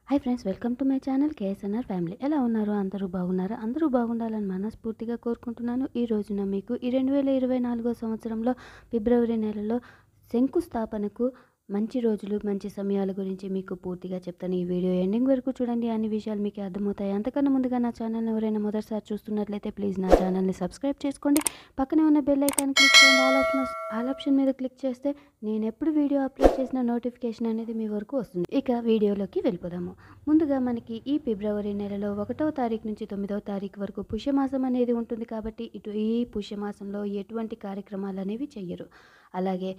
Hi friends, welcome to my channel KSNR family. ఎలా ఉన్నారు? అందరూ బాగున్నారా? అందరూ బాగుండాలని మనస్ఫూర్తిగా కోరుకుంటున్నాను. ఈ రోజున మీకు ఈ 2024 సంవత్సరంలో ఫిబ్రవరి నెలలో శంకుస్థాపనకు మంచి రోజులు, మంచి సమయాల గురించి మీకు పూర్తిగా చెప్తాను. ఈ వీడియో ఎండింగ్ వరకు చూడండి. అన్ని విషయాలు మీకు అర్థమవుతాయి. అంతకన్నా ముందుగా నా ఛానల్ని ఎవరైనా మొదటిసారి చూస్తున్నట్లయితే ప్లీజ్ నా ఛానల్ని సబ్స్క్రైబ్ చేసుకోండి. పక్కనే ఉన్న బెల్ ఐకాన్ క్లిక్ చేయండి. ఆల్ ఆప్షన్ మీద క్లిక్ చేస్తే నేను ఎప్పుడు వీడియో అప్లోడ్ చేసిన నోటిఫికేషన్ అనేది మీ వరకు వస్తుంది. ఇక వీడియోలోకి వెళ్ళిపోదాము. ముందుగా మనకి ఈ ఫిబ్రవరి నెలలో 1వ తారీఖు నుంచి 9వ తారీఖు వరకు పుష్యమాసం అనేది ఉంటుంది. కాబట్టి ఈ పుష్యమాసంలో ఎటువంటి కార్యక్రమాలు అనేవి చెయ్యరు. అలాగే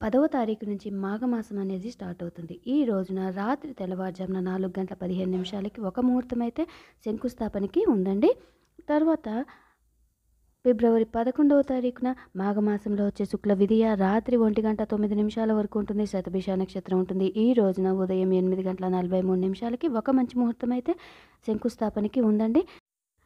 10వ తారీఖు నుంచి మాఘమాసం అనేది స్టార్ట్ అవుతుంది. ఈ రోజున రాత్రి తెల్లవారుజామున 4:15 ఒక ముహూర్తం అయితే శంకుస్థాపనకి ఉందండి. తర్వాత ఫిబ్రవరి 11వ తారీఖున మాఘమాసంలో వచ్చే శుక్ల విదియ రాత్రి 1:09 వరకు ఉంటుంది. శతభిష నక్షత్రం ఉంటుంది. ఈ రోజున ఉదయం 8:43 ఒక మంచి ముహూర్తం అయితే శంకుస్థాపనకి ఉందండి.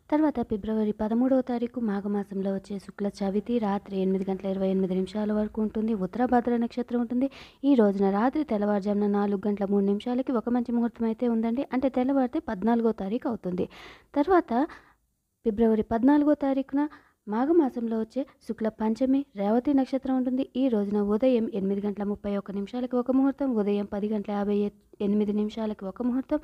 తర్వాత ఫిబ్రవరి 13వ తారీఖు మాఘమాసంలో వచ్చే శుక్ల చవితి రాత్రి 8:28 వరకు ఉంటుంది. ఉత్తరాభాద్ర నక్షత్రం ఉంటుంది. ఈ రోజున రాత్రి తెల్లవారుజామున 4:03 ఒక మంచి ముహూర్తం అయితే ఉందండి. అంటే తెల్లవారితే 14వ తారీఖు అవుతుంది. తర్వాత ఫిబ్రవరి 14వ తారీఖున మాఘమాసంలో వచ్చే శుక్ల పంచమి రేవతి నక్షత్రం ఉంటుంది. ఈ రోజున ఉదయం 8:31 ఒక ముహూర్తం, ఉదయం 10:58 ఒక ముహూర్తం,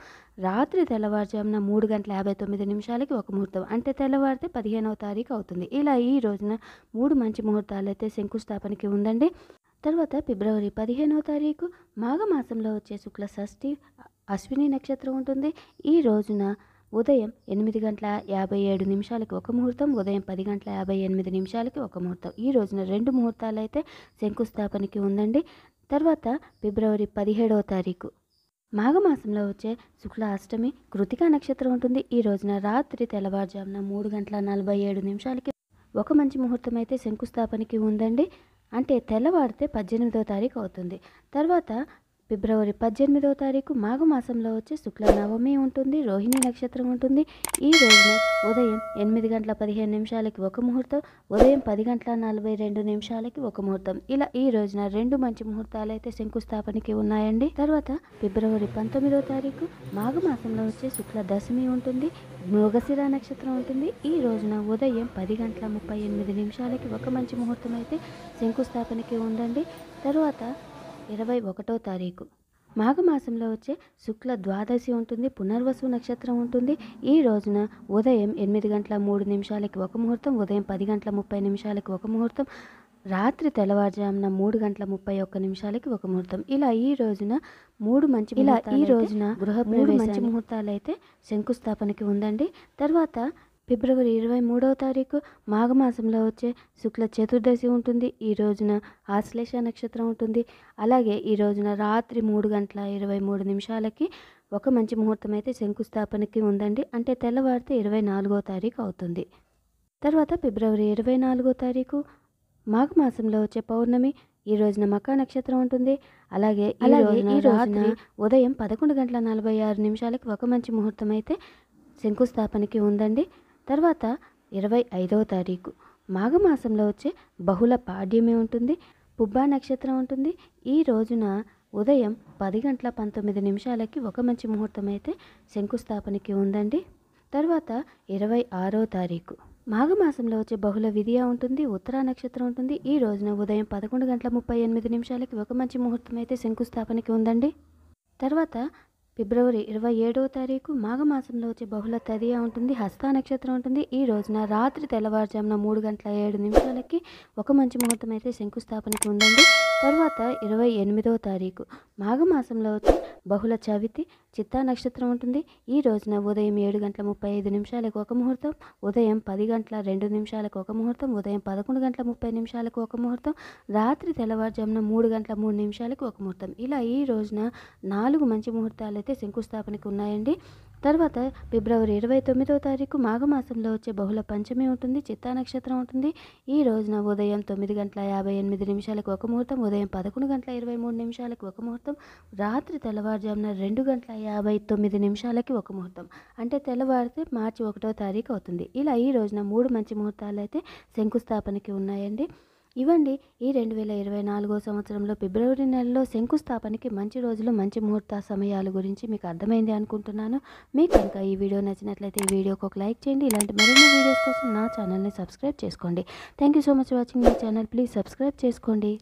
రాత్రి తెల్లవారుజామున 3:59 ఒక ముహూర్తం. అంటే తెల్లవారితే 15వ తారీఖు అవుతుంది. ఇలా ఈ రోజున 3 మంచి ముహూర్తాలు అయితే శంకుస్థాపనకి ఉందండి. తర్వాత ఫిబ్రవరి 15వ తారీఖు మాఘమాసంలో వచ్చే శుక్ల షష్ఠి అశ్విని నక్షత్రం ఉంటుంది. ఈ రోజున ఉదయం 8:57 ఒక ముహూర్తం, ఉదయం 10:58 ఒక ముహూర్తం. ఈ రోజున 2 ముహూర్తాలు అయితే శంకుస్థాపనకి ఉందండి. తర్వాత ఫిబ్రవరి 17వ తారీఖు మాఘమాసంలో వచ్చే శుక్ల అష్టమి కృతికా నక్షత్రం ఉంటుంది. ఈ రోజున రాత్రి తెల్లవారుజామున 3:47 ఒక మంచి ముహూర్తం అయితే శంకుస్థాపనకి ఉందండి. అంటే తెల్లవారితే 18వ తారీఖు అవుతుంది. తర్వాత ఫిబ్రవరి 18వ తారీఖు మాఘమాసంలో వచ్చే శుక్ల నవమి ఉంటుంది. రోహిణి నక్షత్రం ఉంటుంది. ఈ రోజున ఉదయం 8:15 ఒక ముహూర్తం, ఉదయం 10:42 ఒక ముహూర్తం. ఇలా ఈ రోజున 2 మంచి ముహూర్తాలు అయితే శంకుస్థాపనకి ఉన్నాయండి. తర్వాత ఫిబ్రవరి 19వ తారీఖు మాఘమాసంలో వచ్చే శుక్ల దశమి ఉంటుంది. మృగశిర నక్షత్రం ఉంటుంది. ఈ రోజున ఉదయం 10:38 ఒక మంచి ముహూర్తం అయితే శంకుస్థాపనకి ఉందండి. తర్వాత 21వ తారీఖు మాఘమాసంలో వచ్చే శుక్ల ద్వాదశి ఉంటుంది. పునర్వసు నక్షత్రం ఉంటుంది. ఈ రోజున ఉదయం 8:03 ఒక ముహూర్తం, ఉదయం 10:30 ఒక ముహూర్తం, రాత్రి తెల్లవారుజామున 3:31 ఒక ముహూర్తం. ఇలా ఈ రోజున 3 మంచి ముహూర్తాలు అయితే శంకుస్థాపనకి ఉందండి. తర్వాత ఫిబ్రవరి 23వ తారీఖు మాఘమాసంలో వచ్చే శుక్ల చతుర్దశి ఉంటుంది. ఈ రోజున ఆశ్లేష నక్షత్రం ఉంటుంది. అలాగే ఈ రోజున రాత్రి 3:23 ఒక మంచి ముహూర్తం అయితే శంకుస్థాపనకి ఉందండి. అంటే తెల్లవారితే 24వ తారీఖు అవుతుంది. తర్వాత ఫిబ్రవరి 24వ తారీఖు మాఘమాసంలో వచ్చే పౌర్ణమి. ఈ రోజున మకా నక్షత్రం ఉంటుంది. అలాగే ఈ రోజున రాత్రి ఉదయం 11:46 ఒక మంచి ముహూర్తం అయితే శంకుస్థాపనకి ఉందండి. తర్వాత 25వ తారీఖు మాఘమాసంలో వచ్చే బహుళ పాడ్యమి ఉంటుంది. పుబ్బా నక్షత్రం ఉంటుంది. ఈ రోజున ఉదయం 10:19 ఒక మంచి ముహూర్తం అయితే శంకుస్థాపనకి ఉందండి. తర్వాత 26వ తారీఖు మాఘమాసంలో వచ్చే బహుళ విదియ ఉంటుంది. ఉత్తరా నక్షత్రం ఉంటుంది. ఈ రోజున ఉదయం 11:38 ఒక మంచి ముహూర్తం అయితే శంకుస్థాపనకి ఉందండి. తర్వాత ఫిబ్రవరి 27వ తారీఖు మాఘమాసంలో వచ్చే బహుళ తదియ ఉంటుంది. హస్త నక్షత్రం ఉంటుంది. ఈ రోజున రాత్రి తెల్లవారుజామున 3:07 ఒక మంచి ముహూర్తం అయితే శంకుస్థాపనకి ఉందండి. తర్వాత 28వ తారీఖు మాఘమాసంలో వచ్చే బహుళ చవితి చిత్తా నక్షత్రం ఉంటుంది. ఈ రోజున ఉదయం 7:35 ఒక ముహూర్తం, ఉదయం 10:02 ఒక ముహూర్తం, ఉదయం 11:30 ఒక ముహూర్తం, రాత్రి తెల్లవారుజామున 3:03 ఒక ముహూర్తం. ఇలా ఈ రోజున 4 మంచి ముహూర్తాలు అయితే శంకుస్థాపనకి ఉన్నాయండి. తర్వాత ఫిబ్రవరి 29వ తారీఖు మాఘమాసంలో వచ్చే బహుళ పంచమి ఉంటుంది. చిత్తా నక్షత్రం ఉంటుంది. ఈ రోజున ఉదయం 9:58 ఒక ముహూర్తం, ఉదయం 11:23 ఒక ముహూర్తం, రాత్రి తెల్లవారుజామున 2:59 ఒక ముహూర్తం. అంటే తెల్లవారితే మార్చి 1వ తారీఖు అవుతుంది. ఇలా ఈ రోజున 3 మంచి ముహూర్తాలు అయితే శంకుస్థాపనకి ఉన్నాయండి. ఇవండి ఈ 2024 సంవత్సరంలో ఫిబ్రవరి నెలలో శంకుస్థాపనకి మంచి రోజులు, మంచి ముహూర్త సమయాల గురించి మీకు అర్థమైంది అనుకుంటున్నాను. మీకు కనుక ఈ వీడియో నచ్చినట్లయితే ఈ వీడియోకి ఒక లైక్ చేయండి. ఇలాంటి మరిన్ని వీడియోస్ కోసం నా ఛానల్ని సబ్స్క్రైబ్ చేసుకోండి. Thank you so much watching my channel. Please subscribe చేసుకోండి.